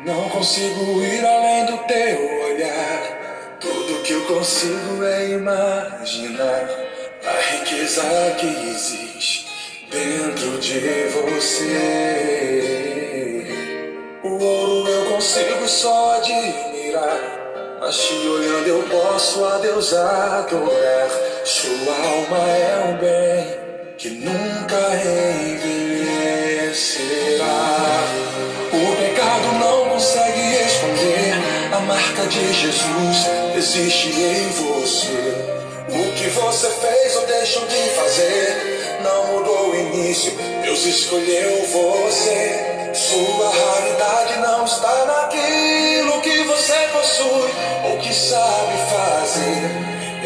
Não consigo ir além do teu olhar. Tudo que eu consigo é imaginar a riqueza que existe dentro de você. O ouro eu consigo só admirar, mas te olhando eu posso a Deus adorar. Sua alma é um bem que nunca envelhecerá. O pecado não consegue esconder a marca de Jesus existe em você. O que você fez ou deixou de fazer não mudou o início, Deus escolheu você. Sua raridade não está naquilo que você possui ou que sabe fazer.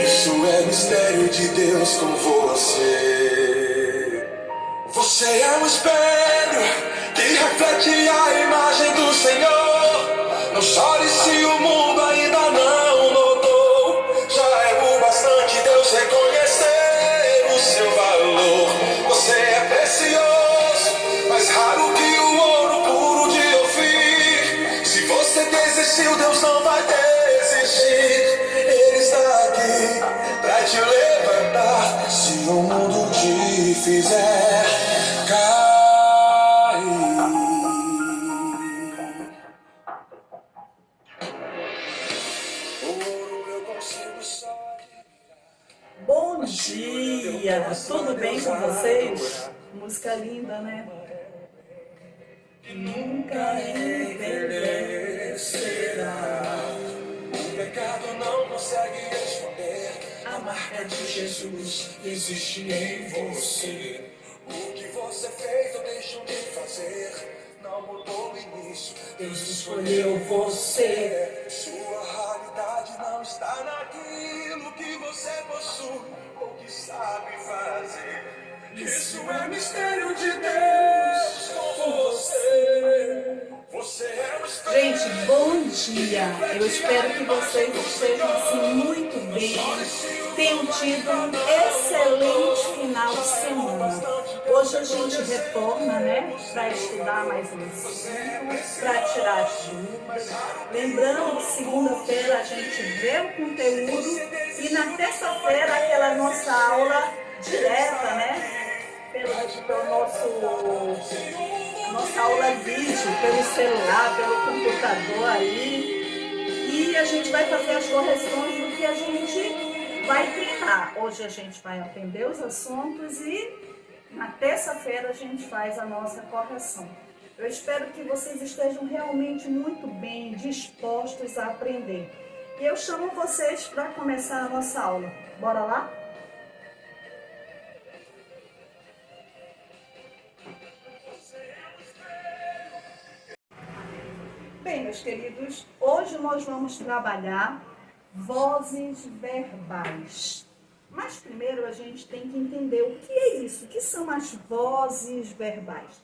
Isso é mistério de Deus com você. Você é um espelho que reflete a imagem do Senhor. Não chore se o mundo ainda não notou. Já é o bastante Deus reconhecer o seu valor. Você é precioso, mais raro que o ouro puro de Ofir. Se você desistiu, Deus não vai desistir. Ele está aqui pra te levantar. Se o mundo te fizer cair. Bom dia! Tudo bem com vocês? Música linda, né? Nunca envelhecerá. O pecado não consegue esconder a marca de Jesus existe em você. O que você fez ou deixou de fazer não mudou o início, Deus escolheu você. Sua realidade não está naquilo que você possui ou que sabe fazer. Isso é mistério de Deus com você. Você é o espelho. Gente, bom dia! Eu espero que vocês estejam assim muito bem, tenham tido um excelente final de semana. Hoje a gente retorna, né, para estudar mais um assunto, para tirar as dúvidas. Lembrando que segunda-feira a gente vê o conteúdo e na terça-feira aquela nossa aula direta, né, pelo nossa aula vídeo, pelo celular, pelo computador aí. E a gente vai fazer as correções do que a gente vai treinar. Hoje a gente vai aprender os assuntos e na terça-feira a gente faz a nossa correção. Eu espero que vocês estejam realmente muito bem dispostos a aprender. E eu chamo vocês para começar a nossa aula. Bora lá? Bem, meus queridos, hoje nós vamos trabalhar vozes verbais. Mas primeiro a gente tem que entender o que é isso, o que são as vozes verbais.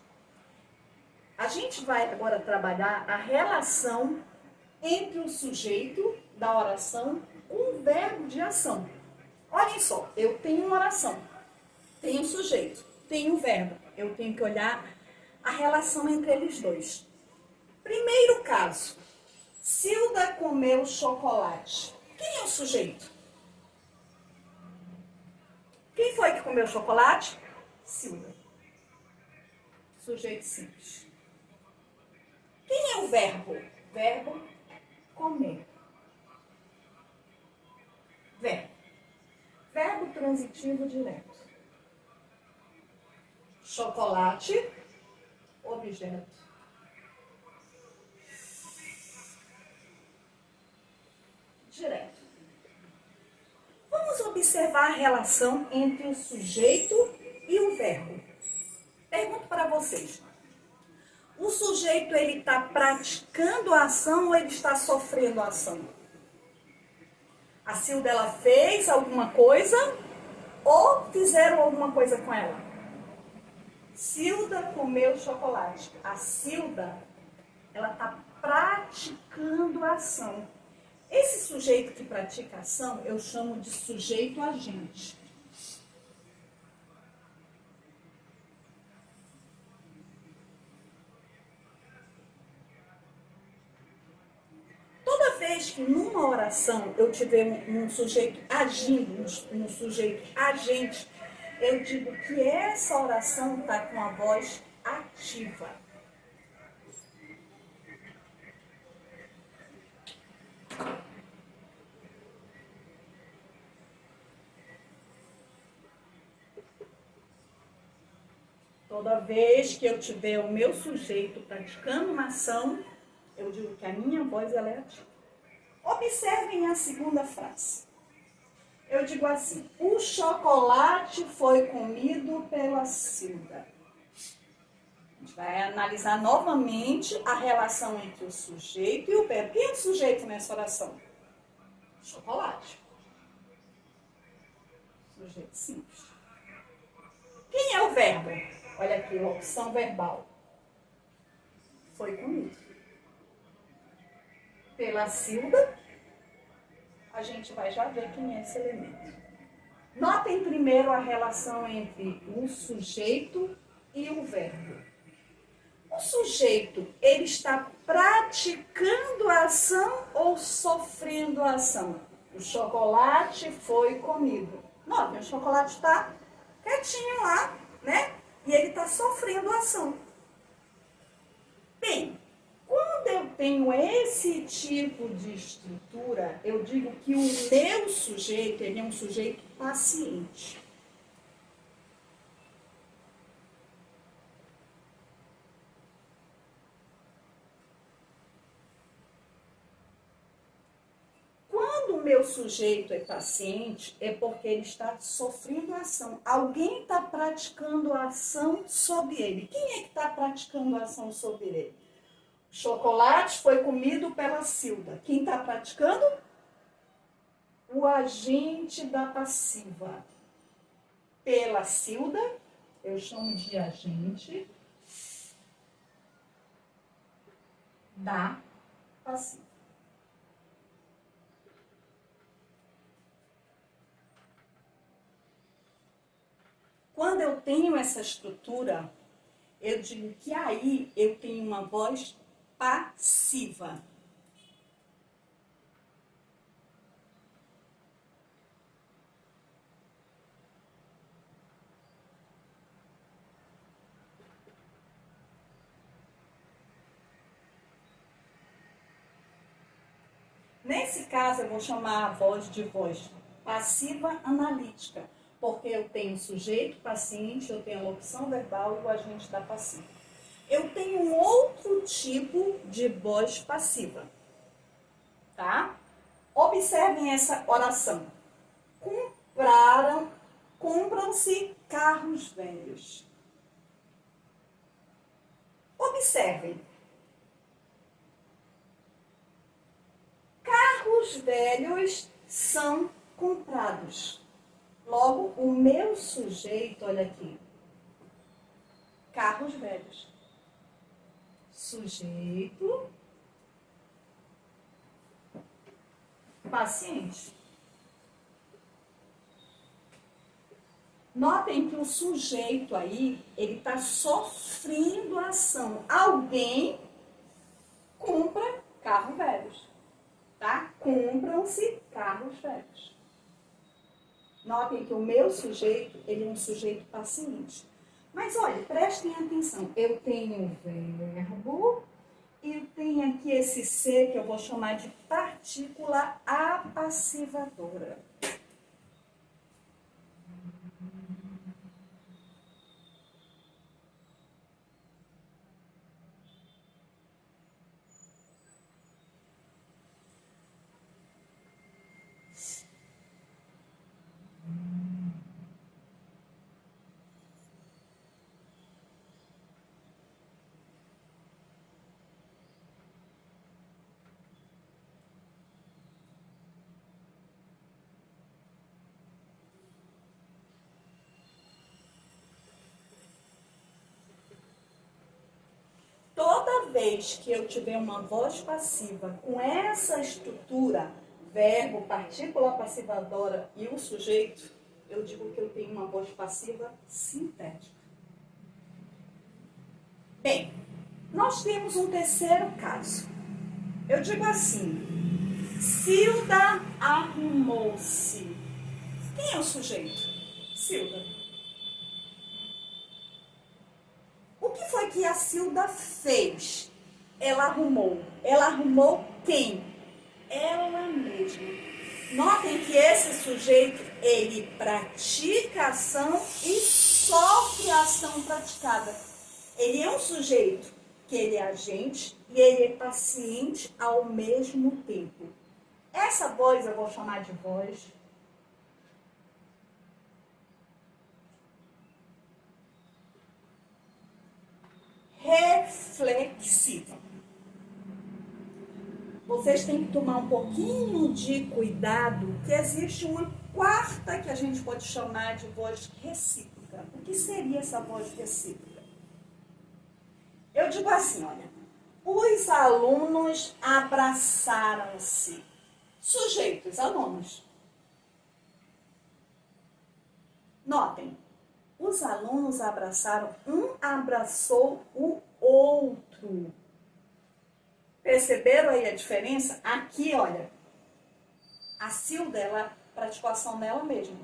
A gente vai agora trabalhar a relação entre o sujeito da oração com o verbo de ação. Olhem só, eu tenho uma oração, tenho um sujeito, tenho um verbo. Eu tenho que olhar a relação entre eles dois. Primeiro caso, Cilda comeu chocolate. Quem é o sujeito? Quem foi que comeu chocolate? Cilda. Sujeito simples. Quem é o verbo? Verbo comer. Verbo. Verbo transitivo direto. Chocolate, objeto. Direto. Vamos observar a relação entre o sujeito e o verbo. Pergunto para vocês. O sujeito, ele está praticando a ação ou ele está sofrendo a ação? A Cilda, ela fez alguma coisa ou fizeram alguma coisa com ela? Cilda comeu chocolate. A Cilda, ela está praticando a ação. Esse sujeito que pratica a ação, eu chamo de sujeito agente. vez que numa oração eu tiver um sujeito agindo, um sujeito agente, eu digo que essa oração está com a voz ativa. Toda vez que eu tiver o meu sujeito praticando uma ação, eu digo que a minha voz ela é ativa. Observem a segunda frase. Eu digo assim: o chocolate foi comido pela Cilda. A gente vai analisar novamente a relação entre o sujeito e o verbo. Quem é o sujeito nessa oração? Chocolate. Sujeito simples. Quem é o verbo? Olha aqui, opção verbal. Foi comido. Pela Cilda, a gente vai já ver quem é esse elemento. Notem primeiro a relação entre o sujeito e o verbo. O sujeito, ele está praticando a ação ou sofrendo a ação? O chocolate foi comido. Notem, o chocolate está quietinho lá, né? E ele está sofrendo a ação. Bem, quando eu tenho esse tipo de estrutura, eu digo que o meu sujeito, ele é um sujeito paciente. Quando o meu sujeito é paciente, é porque ele está sofrendo a ação. Alguém está praticando a ação sobre ele. Quem é que está praticando a ação sobre ele? Chocolate foi comido pela Cilda. Quem está praticando? O agente da passiva. Pela Cilda, eu chamo de agente da passiva. Quando eu tenho essa estrutura, eu digo que aí eu tenho uma voz passiva. Nesse caso, eu vou chamar a voz de voz passiva analítica, porque eu tenho sujeito, paciente, eu tenho a locução verbal e o agente da passiva. Eu tenho um outro tipo de voz passiva, tá? Observem essa oração. Compram-se carros velhos. Observem. Carros velhos são comprados. Logo, o meu sujeito, olha aqui. Carros velhos. Sujeito. Paciente. Notem que o sujeito aí, ele está sofrendo a ação. Alguém compra carros velhos, tá? Compram-se carros velhos. Notem que o meu sujeito, ele é um sujeito paciente. Mas olha, prestem atenção. Eu tenho o verbo e eu tenho aqui esse ser que eu vou chamar de partícula apassivadora. Toda vez que eu tiver uma voz passiva com essa estrutura, verbo, partícula passivadora e o sujeito, eu digo que eu tenho uma voz passiva sintética. Bem, nós temos um terceiro caso. Eu digo assim: Cilda arrumou-se. Quem é o sujeito? Cilda. O que foi que a Cilda fez? Ela arrumou. Ela arrumou quem? Ela mesma. Notem que esse sujeito, ele pratica a ação e sofre a ação praticada. Ele é um sujeito que ele é agente e ele é paciente ao mesmo tempo. Essa voz eu vou chamar de voz reflexiva. Vocês têm que tomar um pouquinho de cuidado, que existe uma quarta que a gente pode chamar de voz recíproca. O que seria essa voz recíproca? Eu digo assim, olha, os alunos abraçaram-se. Sujeitos, alunos. Notem, os alunos abraçaram, um abraçou o outro. Perceberam aí a diferença? Aqui, olha, a Cilda, ela praticou a ação dela mesma.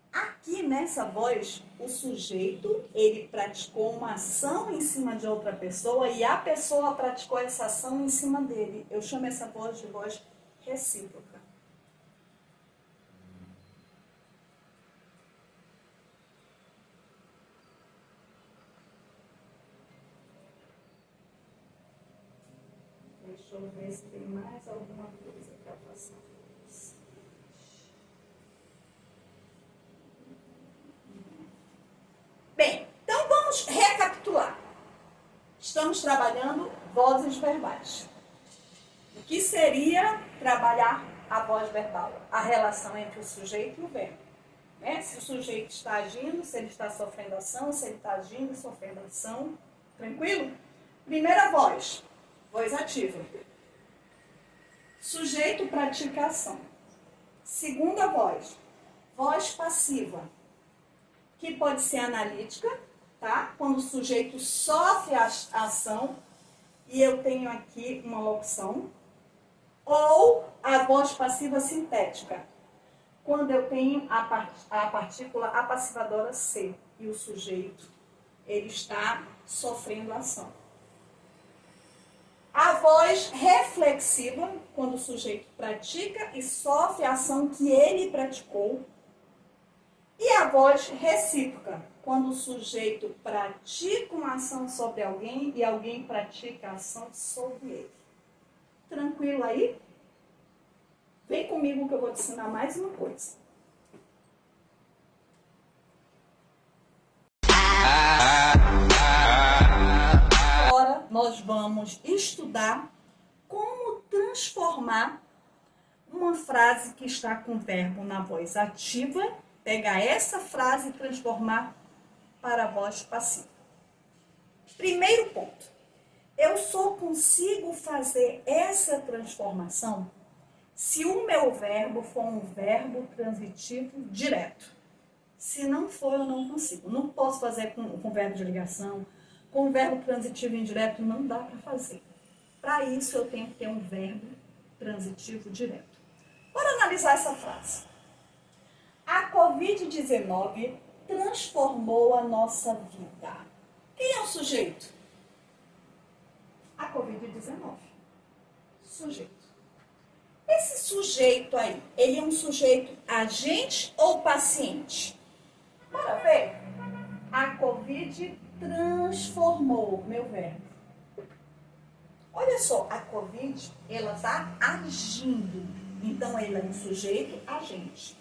Aqui nessa voz, o sujeito, ele praticou uma ação em cima de outra pessoa e a pessoa praticou essa ação em cima dele. Eu chamo essa voz de voz recíproca. Deixa eu ver se tem mais alguma coisa para passar. Bem, então vamos recapitular. Estamos trabalhando vozes verbais. O que seria trabalhar a voz verbal? A relação entre o sujeito e o verbo. Né? Se o sujeito está agindo, se ele está sofrendo ação, se ele está agindo e sofrendo ação. Tranquilo? Primeira voz. Voz ativa. Sujeito pratica ação. Segunda voz. Voz passiva. Que pode ser analítica, tá? Quando o sujeito sofre a ação e eu tenho aqui uma locução. Ou a voz passiva sintética. Quando eu tenho a partícula apassivadora C e o sujeito, ele está sofrendo a ação. A voz reflexiva, quando o sujeito pratica e sofre a ação que ele praticou. E a voz recíproca, quando o sujeito pratica uma ação sobre alguém e alguém pratica a ação sobre ele. Tranquilo aí? Vem comigo que eu vou te ensinar mais uma coisa. Agora nós vamos estudar como transformar uma frase que está com o verbo na voz ativa, pegar essa frase e transformar para a voz passiva. Primeiro ponto. Eu só consigo fazer essa transformação se o meu verbo for um verbo transitivo direto. Se não for, eu não consigo. Não posso fazer com verbo de ligação. Com verbo transitivo indireto não dá para fazer. Para isso, eu tenho que ter um verbo transitivo direto. Bora analisar essa frase. A Covid-19 transformou a nossa vida. Quem é o sujeito? A Covid-19. Sujeito. Esse sujeito aí, ele é um sujeito agente ou paciente? Bora ver. A Covid transformou, meu verbo. Olha só, a Covid, ela está agindo. Então, ele é um sujeito agente.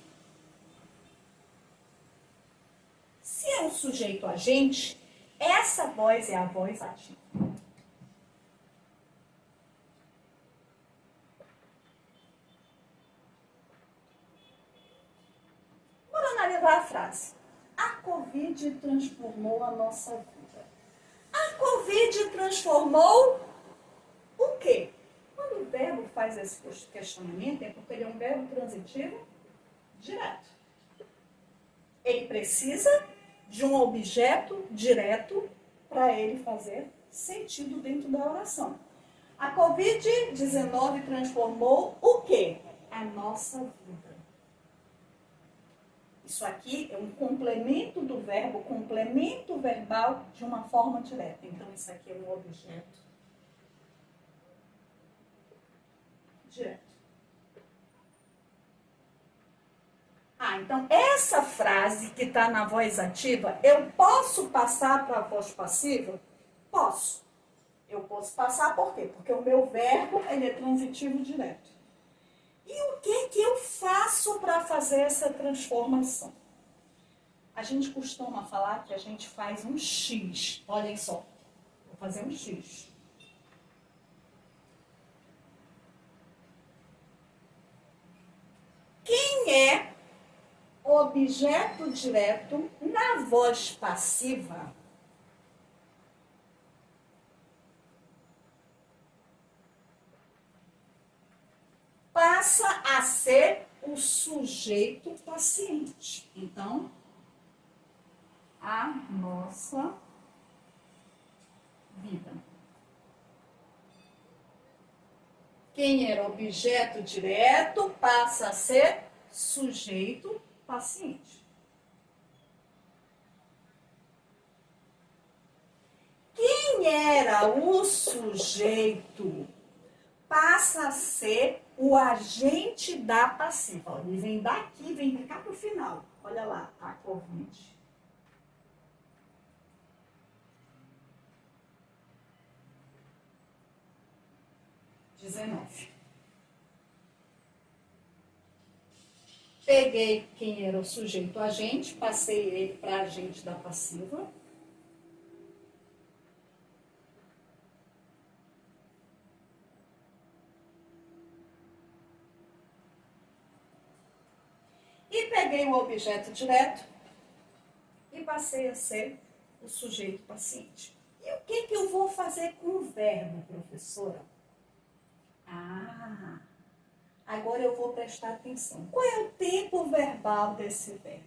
Se é um sujeito agente, essa voz é a voz ativa. Bora analisar a frase. A Covid transformou a nossa vida. A Covid transformou o quê? Quando o verbo faz esse questionamento, é porque ele é um verbo transitivo direto. Ele precisa de um objeto direto para ele fazer sentido dentro da oração. A Covid-19 transformou o quê? A nossa vida. Isso aqui é um complemento do verbo, complemento verbal de uma forma direta. Então, isso aqui é um objeto direto. Então, essa frase que está na voz ativa, eu posso passar para a voz passiva? Posso. Eu posso passar por quê? Porque o meu verbo ele é transitivo direto. E o que eu faço para fazer essa transformação? A gente costuma falar que a gente faz um X. Olhem só, vou fazer um X. Quem é objeto direto na voz passiva? Passa a ser o sujeito paciente. Então, a nossa vida. Quem era objeto direto passa a ser sujeito paciente. Quem era o sujeito passa a ser o agente da passiva. Ele vem daqui, vem para cá para o final. Olha lá, a Covid. Peguei quem era o sujeito agente, passei ele para agente da passiva. E peguei o objeto direto e passei a ser o sujeito paciente. E o que eu vou fazer com o verbo, professora? Agora eu vou prestar atenção. Qual é o tempo verbal desse verbo?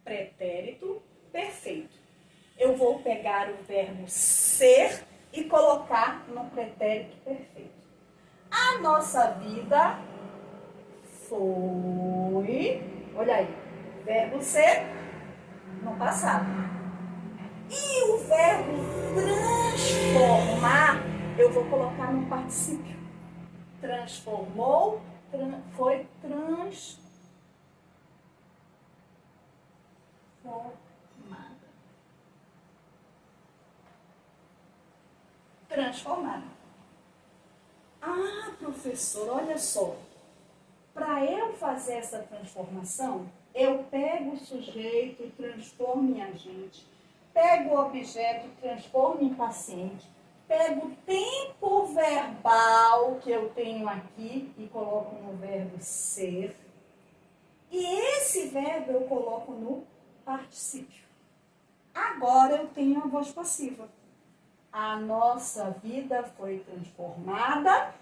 Pretérito perfeito. Eu vou pegar o verbo ser e colocar no pretérito perfeito. A nossa vida foi... Olha aí, verbo ser no passado. E o verbo transformar, eu vou colocar no particípio. Transformou, foi transformada. Transformada. Professor, olha só. Para eu fazer essa transformação, eu pego o sujeito, transformo em agente, pego o objeto, transformo em paciente, pego o tempo verbal que eu tenho aqui e coloco no verbo ser. E esse verbo eu coloco no particípio. Agora eu tenho a voz passiva. A nossa vida foi transformada.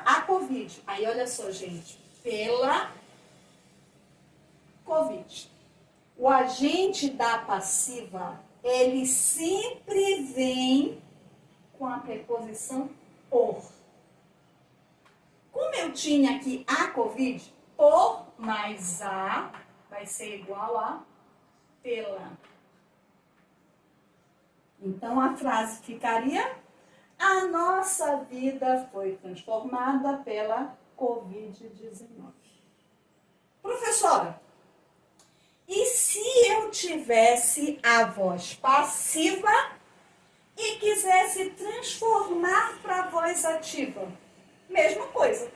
A Covid. Aí olha só, gente. Pela Covid. O agente da passiva, ele sempre vem com a preposição por. Como eu tinha aqui a Covid, por mais a vai ser igual a pela. Então a frase ficaria: a nossa vida foi transformada pela Covid-19. Professora, e se eu tivesse a voz passiva e quisesse transformar para a voz ativa? Mesma coisa.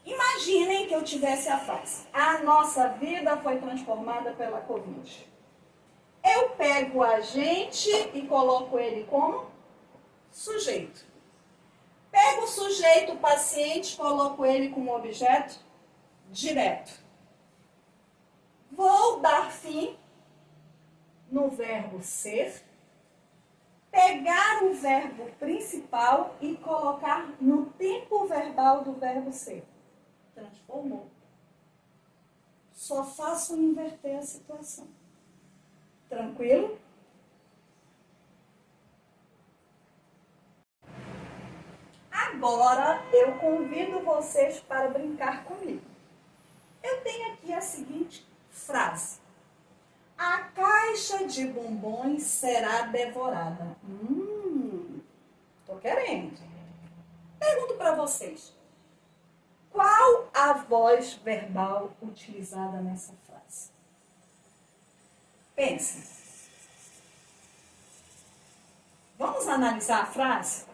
Imaginem que eu tivesse a frase: a nossa vida foi transformada pela Covid. Eu pego o agente e coloco ele como sujeito. Pego o sujeito paciente, coloco ele como objeto direto. Vou dar fim no verbo ser, pegar o verbo principal e colocar no tempo verbal do verbo ser. Transformou. Só faço inverter a situação. Tranquilo? Agora eu convido vocês para brincar comigo. Eu tenho aqui a seguinte frase. A caixa de bombons será devorada. Tô querendo. Pergunto para vocês. Qual a voz verbal utilizada nessa frase? Pensem. Vamos analisar a frase?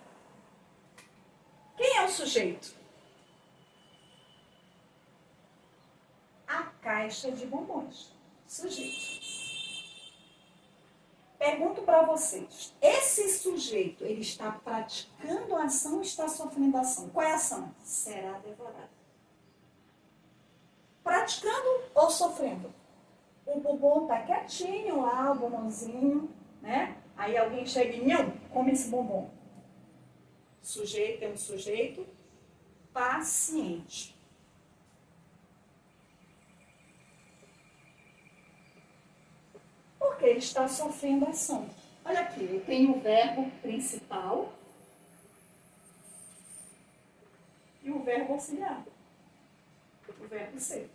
Quem é o sujeito? A caixa de bombons. Sujeito. Pergunto para vocês. Esse sujeito, ele está praticando a ação ou está sofrendo a ação? Qual é a ação? Será devorado. Praticando ou sofrendo? O bombom está quietinho lá, o bombonzinho, né? Aí alguém chega e não, come esse bombom. Sujeito é um sujeito paciente. Porque ele está sofrendo ação. Olha aqui, eu tenho o verbo principal e o verbo auxiliar. O verbo ser.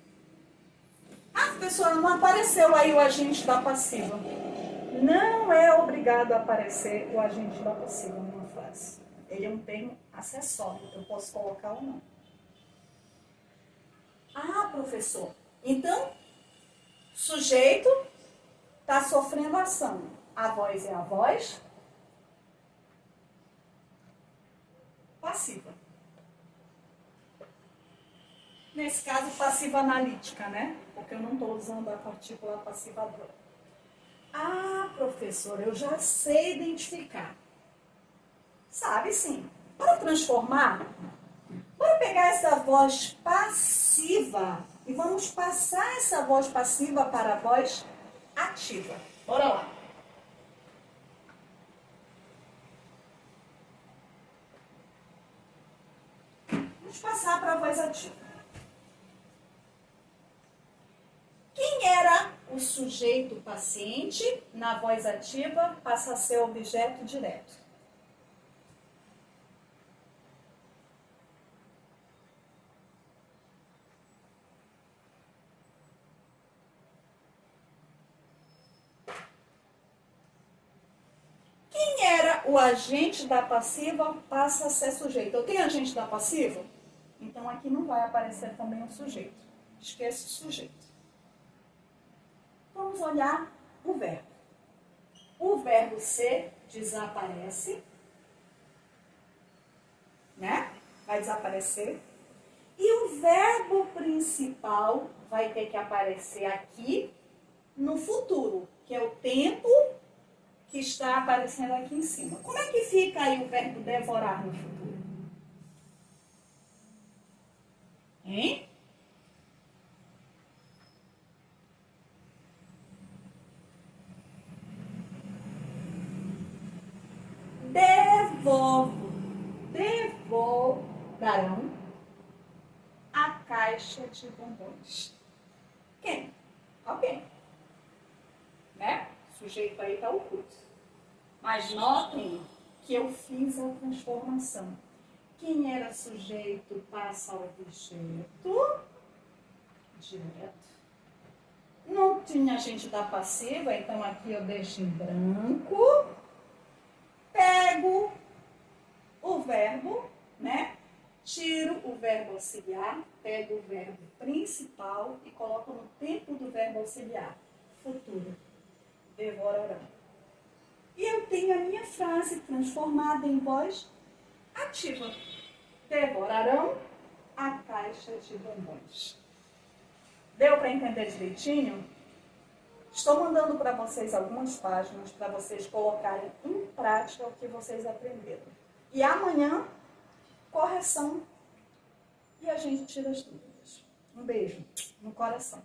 Ah, professora, não apareceu aí o agente da passiva. Não é obrigado a aparecer o agente da passiva numa frase. Ele é um termo acessório, eu posso colocar ou não. Ah, professor, então, sujeito está sofrendo ação. A voz é a voz passiva. Nesse caso, passiva analítica, né? Porque eu não estou usando a partícula passivadora. Ah, professora, eu já sei identificar. Sabe sim. Para transformar, bora pegar essa voz passiva e vamos passar essa voz passiva para a voz ativa. Bora lá. Vamos passar para a voz ativa. Quem era o sujeito paciente na voz ativa passa a ser objeto direto? Quem era o agente da passiva passa a ser sujeito. Eu tenho agente da passiva? Então aqui não vai aparecer também o sujeito. Esquece o sujeito. Vamos olhar o verbo. O verbo ser desaparece, né? Vai desaparecer. E o verbo principal vai ter que aparecer aqui no futuro, que é o tempo que está aparecendo aqui em cima. Como é que fica aí o verbo devorar no futuro? Hein? Devorarão a caixa de bombons. Quem? Alguém. Né? O sujeito aí está oculto. Mas notem que eu fiz a transformação. Quem era sujeito passa ao objeto direto. Não tinha agente da passiva, então aqui eu deixo em branco. Pego o verbo, né? Tiro o verbo auxiliar, pego o verbo principal e coloco no tempo do verbo auxiliar. Futuro. Devorarão. E eu tenho a minha frase transformada em voz ativa. Devorarão a caixa de bombons. Deu para entender direitinho? Estou mandando para vocês algumas páginas para vocês colocarem em prática o que vocês aprenderam. E amanhã, correção e a gente tira as dúvidas. Um beijo no coração.